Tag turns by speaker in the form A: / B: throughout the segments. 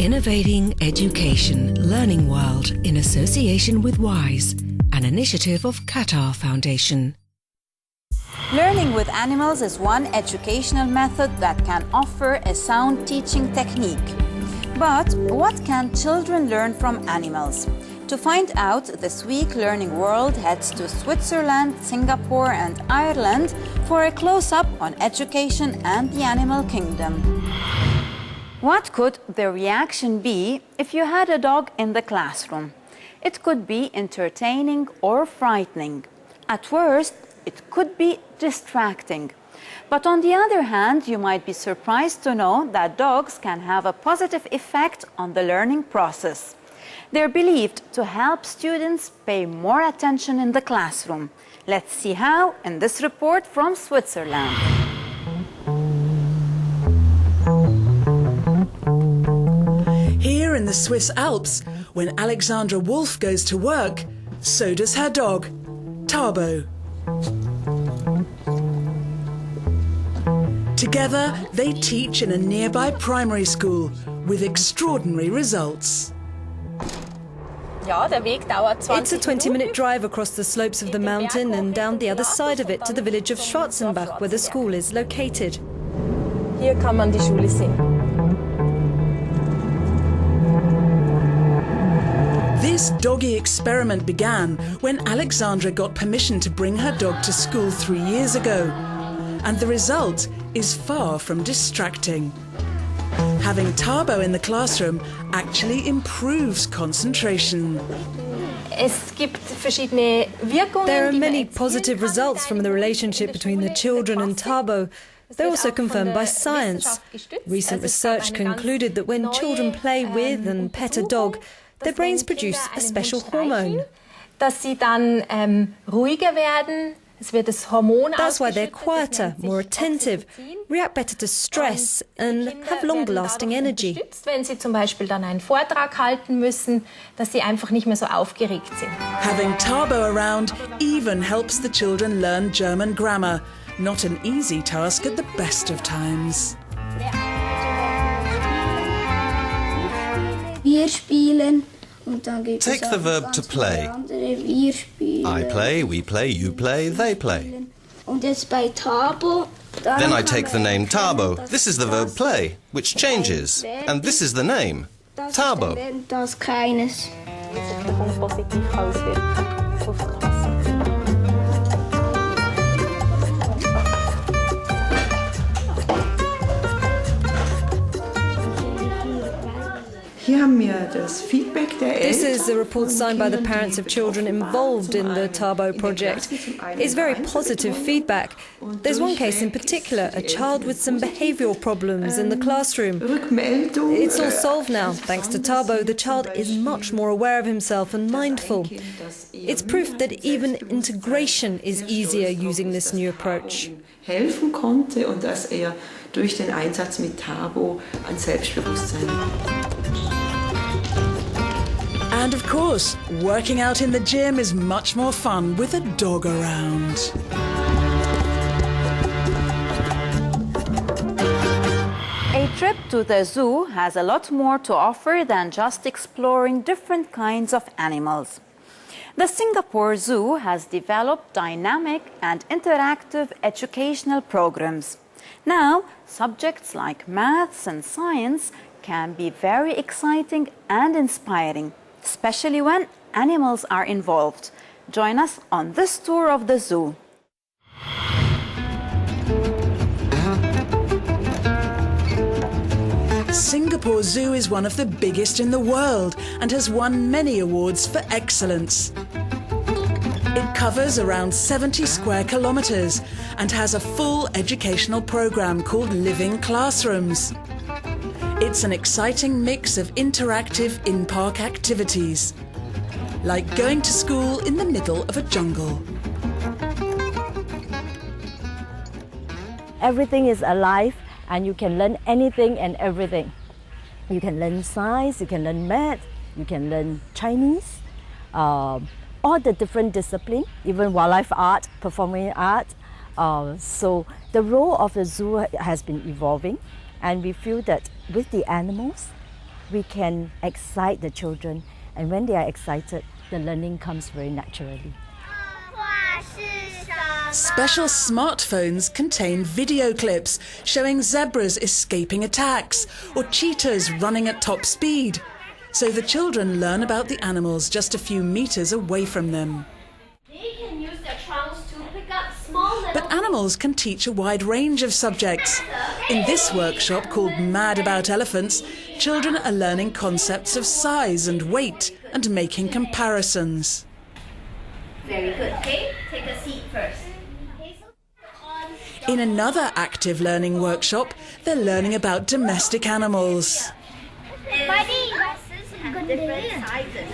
A: Innovating Education Learning World in association with WISE, an initiative of Qatar Foundation.
B: Learning with animals is one educational method that can offer a sound teaching technique. But what can children learn from animals? To find out, this week Learning World heads to Switzerland, Singapore and Ireland for a close-up on education and the animal kingdom. What could the reaction be if you had a dog in the classroom? It could be entertaining or frightening. At worst, it could be distracting. But on the other hand, you might be surprised to know that dogs can have a positive effect on the learning process. They're believed to help students pay more attention in the classroom. Let's see how in this report from Switzerland.
C: Here in the Swiss Alps, when Alexandra Wolf goes to work, so does her dog, Thabo. Together, they teach in a nearby primary school with extraordinary results.
D: It's a 20-minute drive across the slopes of the mountain and down the other side of it to the village of Schwarzenbach, where the school is located.
E: Hier kann man die Schule sehen.
C: This doggy experiment began when Alexandra got permission to bring her dog to school 3 years ago. And the result is far from distracting. Having Thabo in the classroom actually improves concentration.
D: There are many positive results from the relationship between the children and Thabo. They're also confirmed by science. Recent research concluded that when children play with and pet a dog, their brains produce a special hormone.
E: Dass sie dann ruhiger werden.
D: That's why they're quieter, more attentive, react better to stress and have longer-lasting energy.
E: Wenn sie zum Beispiel dann einen Vortrag halten müssen, dass sie einfach nicht mehr so aufgeregt sind.
C: Having Thabo around even helps the children learn German grammar. Not an easy task at the best of times.
F: Wir spielen.
G: Take the verb to play. I play, we play, you play, they play. Then I take the name Thabo. This is the verb play, which changes. And this is the name, Thabo.
D: This is a report signed by the parents of children involved in the Thabo project. It's very positive feedback. There's one case in particular, a child with some behavioural problems in the classroom. It's all solved now. Thanks to Thabo, the child is much more aware of himself and mindful. It's proof that even integration is easier using this new approach.
H: Helfen konnte und dass durch den Einsatz mit Thabo an Selbstbewusstsein.
C: And of course, working out in the gym is much more fun with a dog around.
B: A trip to the zoo has a lot more to offer than just exploring different kinds of animals. The Singapore Zoo has developed dynamic and interactive educational programs. Now, subjects like maths and science can be very exciting and inspiring, especially when animals are involved. Join us on this tour of the zoo.
C: Singapore Zoo is one of the biggest in the world and has won many awards for excellence. It covers around 70 square kilometres and has a full educational programme called Living Classrooms. It's an exciting mix of interactive in-park activities, like going to school in the middle of a jungle.
I: Everything is alive and you can learn anything and everything. You can learn science, you can learn math, you can learn Chinese, all the different disciplines, even wildlife art, performing art. So the role of the zoo has been evolving, and we feel that with the animals, we can excite the children, and when they are excited, the learning comes very naturally.
C: Special smartphones contain video clips showing zebras escaping attacks or cheetahs running at top speed, so the children learn about the animals just a few meters away from them.
F: They can use their trunks to pick up small little...
C: But animals can teach a wide range of subjects. In this workshop called Mad About Elephants, children are learning concepts of size and weight and making comparisons.
F: Very good, okay? Take a seat first.
C: In another active learning workshop, they're learning about domestic animals.
F: Buddy, horses have different sizes.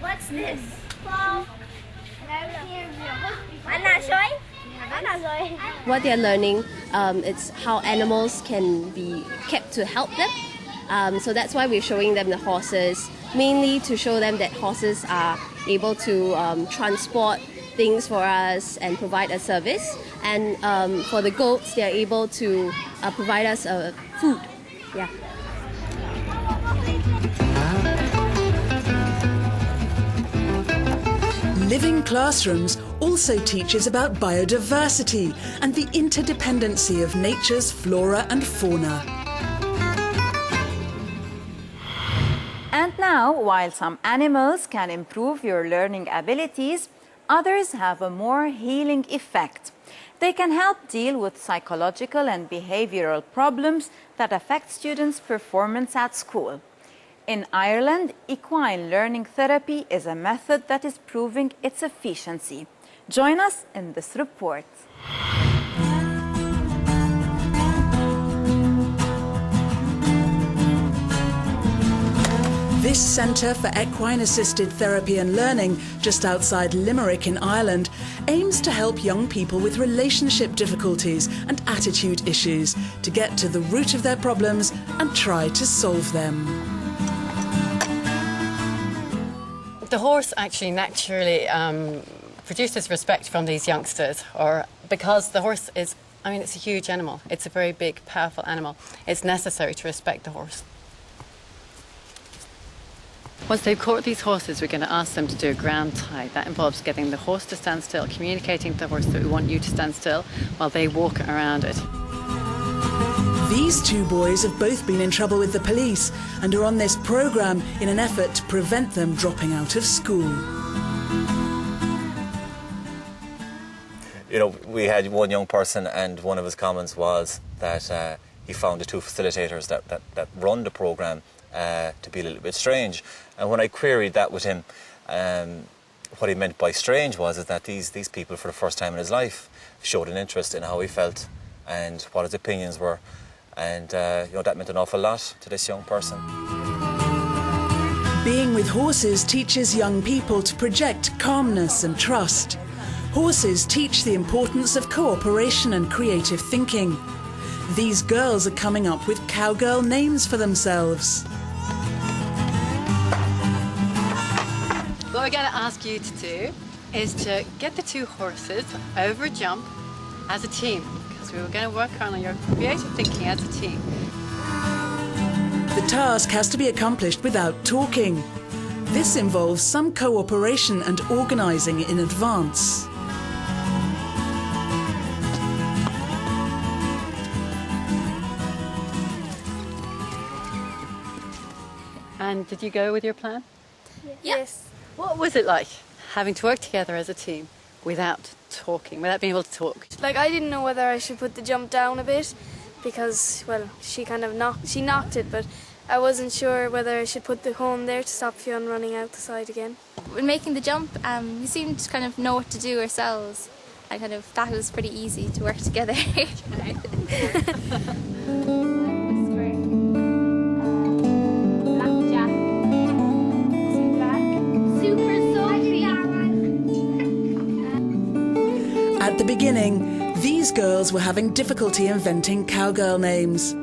F: What's this?
J: What they're learning is how animals can be kept to help them. So that's why we're showing them the horses, mainly to show them that horses are able to transport things for us and provide a service. And for the goats, they are able to provide us food. Yeah.
C: Living Classrooms also teaches about biodiversity and the interdependency of nature's flora and fauna.
B: And now, while some animals can improve your learning abilities, others have a more healing effect. They can help deal with psychological and behavioral problems that affect students' performance at school. In Ireland, equine learning therapy is a method that is proving its efficiency. Join us in this report.
C: This Centre for Equine-Assisted Therapy and Learning, just outside Limerick in Ireland, aims to help young people with relationship difficulties and attitude issues to get to the root of their problems and try to solve them.
K: The horse actually naturally produces respect from these youngsters, or because the horse is, I mean, it's a huge animal. It's a very big, powerful animal. It's necessary to respect the horse. Once they've caught these horses, we're going to ask them to do a ground tie. That involves getting the horse to stand still, communicating to the horse that we want you to stand still while they walk around it.
C: These two boys have both been in trouble with the police and are on this programme in an effort to prevent them dropping out of school.
L: You know, we had one young person, and one of his comments was that he found the two facilitators that run the programme to be a little bit strange. And when I queried that with him, what he meant by strange was that these people, for the first time in his life, showed an interest in how he felt and what his opinions were. And you know, that meant an awful lot to this young person.
C: Being with horses teaches young people to project calmness and trust. Horses teach the importance of cooperation and creative thinking. These girls are coming up with cowgirl names for themselves.
K: What we're going to ask you to do is to get the two horses over a jump as a team, because we were going to work on your creative thinking as a team.
C: The task has to be accomplished without talking. This involves some cooperation and organising in advance.
K: And did you go with your plan?
F: Yes.
K: What was it like having to work together as a team without talking, without being able to talk?
M: Like, I didn't know whether I should put the jump down a bit because, well, she knocked it, but I wasn't sure whether I should put the cone there to stop Fionn running out the side again.
N: When making the jump, we seemed to kind of know what to do ourselves. And kind of that was pretty easy to work together.
C: At the beginning, these girls were having difficulty inventing cowgirl names.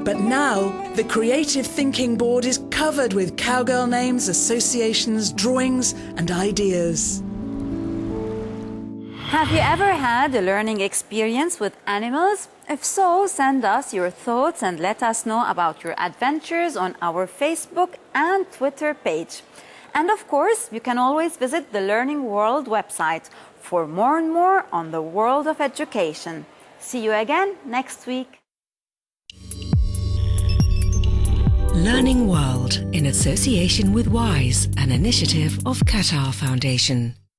C: But now, the creative thinking board is covered with cowgirl names, associations, drawings and ideas.
B: Have you ever had a learning experience with animals? If so, send us your thoughts and let us know about your adventures on our Facebook and Twitter page. And of course, you can always visit the Learning World website for more and more on the world of education. See you again next week.
A: Learning World in association with WISE, an initiative of Qatar Foundation.